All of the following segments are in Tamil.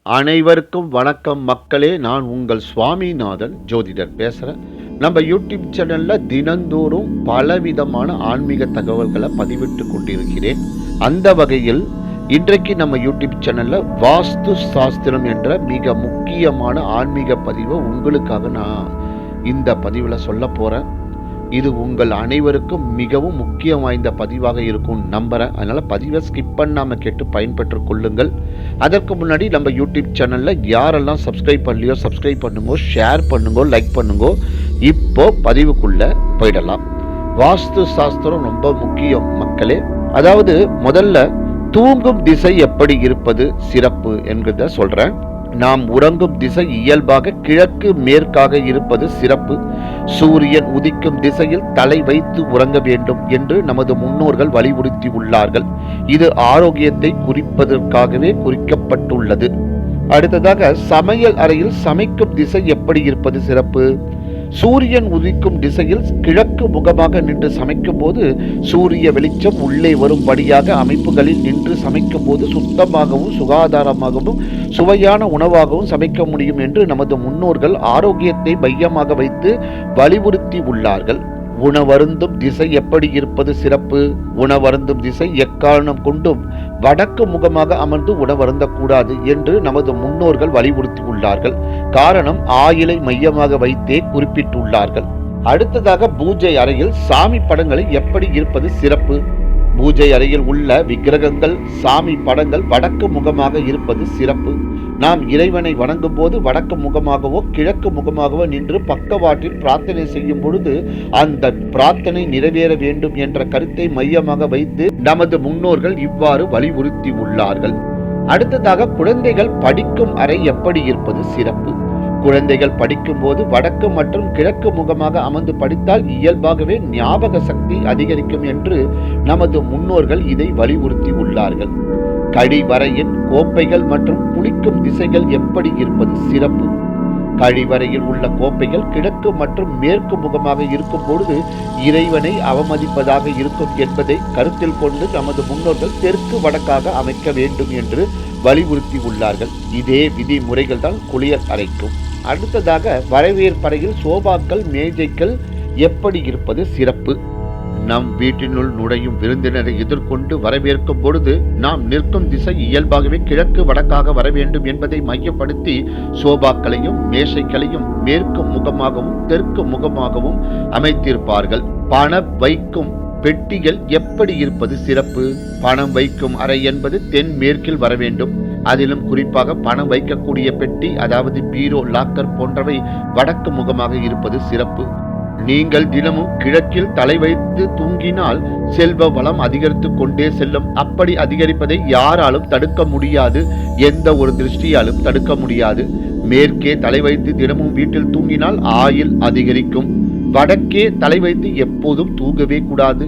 அனைவருக்கும் வணக்கம் மக்களே. நான் உங்கள் சுவாமிநாதன் ஜோதிடர் பேசுகிறேன். நம்ம யூடியூப் சேனலில் தினந்தோறும் பலவிதமான ஆன்மீக தகவல்களை பதிவிட்டு கொண்டிருக்கிறேன். அந்த வகையில் இன்றைக்கு நம்ம யூடியூப் சேனலில் வாஸ்து சாஸ்திரம் என்ற மிக முக்கியமான ஆன்மீக பதிவை உங்களுக்காக நான் இந்த பதிவில் சொல்ல போகிறேன். இது உங்கள் அனைவருக்கும் மிகவும் முக்கியம் வாய்ந்த பதிவாக இருக்கும் நம்புகிறேன். அதனால் பதிவை ஸ்கிப் பண்ணாமல் கேட்டு பயன்பெற்று கொள்ளுங்கள். அதற்கு முன்னாடி நம்ம யூடியூப் சேனலில் யாரெல்லாம் சப்ஸ்கிரைப் பண்ணலையோ சப்ஸ்கிரைப் பண்ணுங்க, ஷேர் பண்ணுங்க, லைக் பண்ணுங்க. இப்போ பதிவுக்குள்ளே போயிடலாம். வாஸ்து சாஸ்திரம் ரொம்ப முக்கியம் மக்களே. அதாவது முதல்ல தூங்கும் திசை எப்படி இருப்பது சிறப்பு என்கிறத சொல்கிறேன். நாம் உறங்கும் திசை இயல்பாக கிழக்கு மேற்காக இருப்பது சிறப்பு. சூரியன் உதிக்கும் திசையில் தலை வைத்து உறங்க வேண்டும் என்று நமது முன்னோர்கள் வலியுறுத்தி உள்ளார்கள். இது ஆரோக்கியத்தை குறிப்பதற்காகவே குறிக்கப்பட்டுள்ளது. அடுத்ததாக சமையல் அறையில் சமைக்கும் திசை எப்படி இருப்பது சிறப்பு. சூரியன் உதிக்கும் திசையில் கிழக்கு முகமாக நின்று சமைக்கும் போது சூரிய வெளிச்சம் உள்ளே வரும்படியாக அமைப்புகளில் நின்று சமைக்கும் போது சுத்தமாகவும் சுகாதாரமாகவும் சுவையான உணவாகவும் சமைக்க முடியும் என்று நமது முன்னோர்கள் ஆரோக்கியத்தை மையமாக வைத்து வலியுறுத்தி உள்ளார்கள். உணவருந்தும் திசை எப்படி இருப்பது சிறப்பு. உணவருந்தும் திசை எக்காரணம் கொண்டும் வடக்கு முகமாக அமர்ந்து உணவருந்தக்கூடாது என்று நமது முன்னோர்கள் வலியுறுத்தி உள்ளார்கள். காரணம் ஆயிலை மையமாக வைத்தே குறிப்பிட்டுள்ளார்கள். அடுத்ததாக பூஜை அறையில் சாமி படங்களை எப்படி இருப்பது சிறப்பு. பூஜை அறையில் உள்ள விக்கிரகங்கள் சாமி படங்கள் வடக்கு முகமாக இருப்பது சிறப்பு. நாம் இறைவனை வணங்கும் போது வடக்கு முகமாகவோ கிழக்கு முகமாகவோ நின்று பக்கவாட்டில் பிரார்த்தனை செய்யும் பொழுது அந்த பிரார்த்தனை நிறைவேற வேண்டும் என்ற கருத்தை மையமாக வைத்து நமது முன்னோர்கள் இவ்வாறு வலியுறுத்தி உள்ளார்கள். அடுத்ததாக குழந்தைகள் படிக்கும் அறை எப்படி இருப்பது சிறப்பு. குழந்தைகள் படிக்கும் போது வடக்கு மற்றும் கிழக்கு முகமாக அமர்ந்து படித்தால் இயல்பாகவே ஞாபக சக்தி அதிகரிக்கும் என்று நமது முன்னோர்கள் இதை வலியுறுத்தி உள்ளார்கள். கழிவறையின் கோப்பைகள் மற்றும் குளிக்கும் திசைகள் எப்படி இருப்பது சிறப்பு. கழிவறையில் உள்ள கோப்பைகள் கிழக்கு மற்றும் மேற்கு முகமாக இருக்கும் பொழுது இறைவனை அவமதிப்பதாக இருக்கும் என்பதை கருத்தில் கொண்டு நமது முன்னோர்கள் தெற்கு வடக்காக அமைக்க வேண்டும் என்று வலியுறுத்தி உள்ளார்கள். இதே விதிமுறைகள் தான் குளியல் அறைக்கும். அடுத்ததாக வரவேற்பறையில் சோபாக்கள் மேஜைகள் எப்படி இருப்பது சிறப்பு. நம் வீட்டினுள் நுழையும் விருந்தினரை எதிர்கொண்டு வரவேற்கும் பொழுது நாம் நிற்கும் திசை இயல்பாகவே கிழக்கு வடக்காக வர வேண்டும் என்பதை மையப்படுத்தி சோபாக்களையும் மேசைகளையும் மேற்கு முகமாகவும் தெற்கு முகமாகவும் அமைத்திருப்பார்கள். பணம் வைக்கும் பெட்டிகள் எப்படி இருப்பது சிறப்பு. பணம் வைக்கும் அறை என்பது தென் மேற்கில் வர வேண்டும். அதிலும் குறிப்பாக பணம் வைக்கக்கூடிய பெட்டி அதாவது பீரோ, லாக்கர் போன்றவை வடக்கு முகமாக இருப்பது சிறப்பு. நீங்கள் தினமும் கிழக்கில் தலை வைத்து தூங்கினால் செல்வ வளம் அதிகரித்து கொண்டே செல்லும். அப்படி அதிகரிப்பதை யாராலும் தடுக்க முடியாது, எந்த ஒரு திருஷ்டியாலும் தடுக்க முடியாது. மேற்கே தலை வைத்து தினமும் வீட்டில் தூங்கினால் ஆயுள் அதிகரிக்கும். வடக்கே தலை வைத்து எப்போதும் தூங்கவே கூடாது,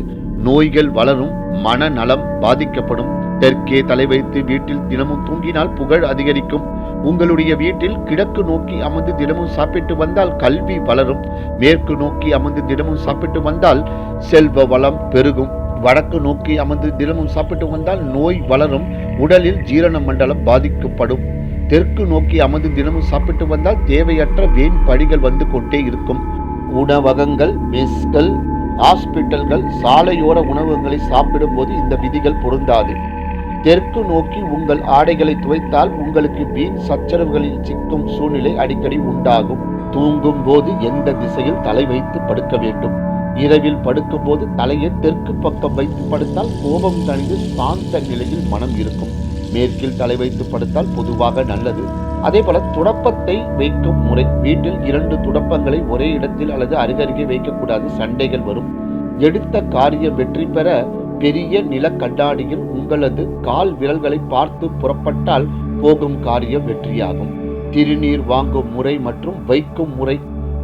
நோய்கள் வளரும், மனநலம் பாதிக்கப்படும். தெற்கே தலை வைத்து வீட்டில் தினமும் தூங்கினால் புகழ் அதிகரிக்கும். உங்களுடைய வீட்டில் கிழக்கு நோக்கி அமர்ந்து தினமும் சாப்பிட்டு வந்தால் கல்வி வளரும். மேற்கு நோக்கி அமர்ந்து தினமும் சாப்பிட்டு வந்தால் செல்வ வளம் பெருகும். வடக்கு நோக்கி அமர்ந்து தினமும் சாப்பிட்டு வந்தால் நோய் வளரும், உடலில் ஜீரண மண்டலம் பாதிக்கப்படும். தெற்கு நோக்கி அமர்ந்து தினமும் சாப்பிட்டு வந்தால் தேவையற்ற வீண் பழிகள் வந்து கொண்டே இருக்கும். உணவகங்கள், மெஸ்கள், ஹாஸ்பிட்டல்கள், சாலையோர உணவகங்களை சாப்பிடும் போது இந்த விதிகள் பொருந்தாது. தெற்கு நோக்கி உங்கள் ஆடைகளை துவைத்தால் உங்களுக்கு வீண் சச்சரவுகளில் சிக்கும் சூழ்நிலை அடிக்கடி உண்டாகும். தூங்கும் போது எந்த திசையில் தலை வைத்து படுக்க வேண்டும். இரவில் படுக்கும் போது தலையை தெற்கு பக்கம் வைத்து படுத்தால் கோபம் தணிந்து சாந்த நிலையில் மனம் இருக்கும். மேற்கில் தலை வைத்து படுத்தால் பொதுவாக நல்லது. அதே போல துடப்பத்தை வைக்கும் முறை. வீட்டில் 2 துடப்பங்களை ஒரே இடத்தில் அல்லது அருகருகே வைக்கக்கூடாது, சண்டைகள் வரும். எடுத்த காரியம் வெற்றி பெற பெரிய நில கண்ணாடியில் உங்களது கால் விரல்களை பார்த்து புறப்பட்டால் போகும் காரியம் வெற்றியாகும். திருநீர் வாங்கும் முறை மற்றும் வைக்கும் முறை.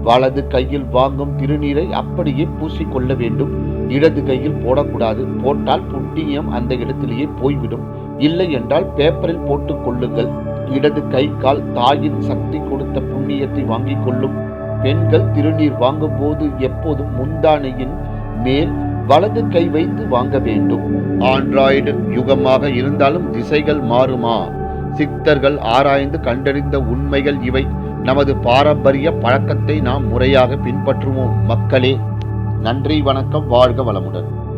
வலது கையில் வாங்கும் திருநீரை அப்படியே பூசிக்கொள்ள வேண்டும். இடது கையில் போடக்கூடாது. போட்டால் புண்ணியம் அந்த இடத்திலேயே போய்விடும். இல்லை என்றால் பேப்பரில் போட்டுக் கொள்ளுங்கள். இடது கை கால் தாயின் சக்தி கொடுத்த புண்ணியத்தை வாங்கிக் கொள்ளும். பெண்கள் திருநீர் வாங்கும் போது எப்போதும் முந்தானையின் மேல் வலது கை வைத்து வாங்க வேண்டும். ஆண்ட்ராய்டு யுகமாக இருந்தாலும் திசைகள் மாறுமா சித்தர்கள் ஆராய்ந்து கண்டறிந்த உண்மைகள் இவை. நமது பாரம்பரிய பழக்கத்தை நாம் முறையாக பின்பற்றுவோம் மக்களே. நன்றி, வணக்கம், வாழ்க வளமுடன்.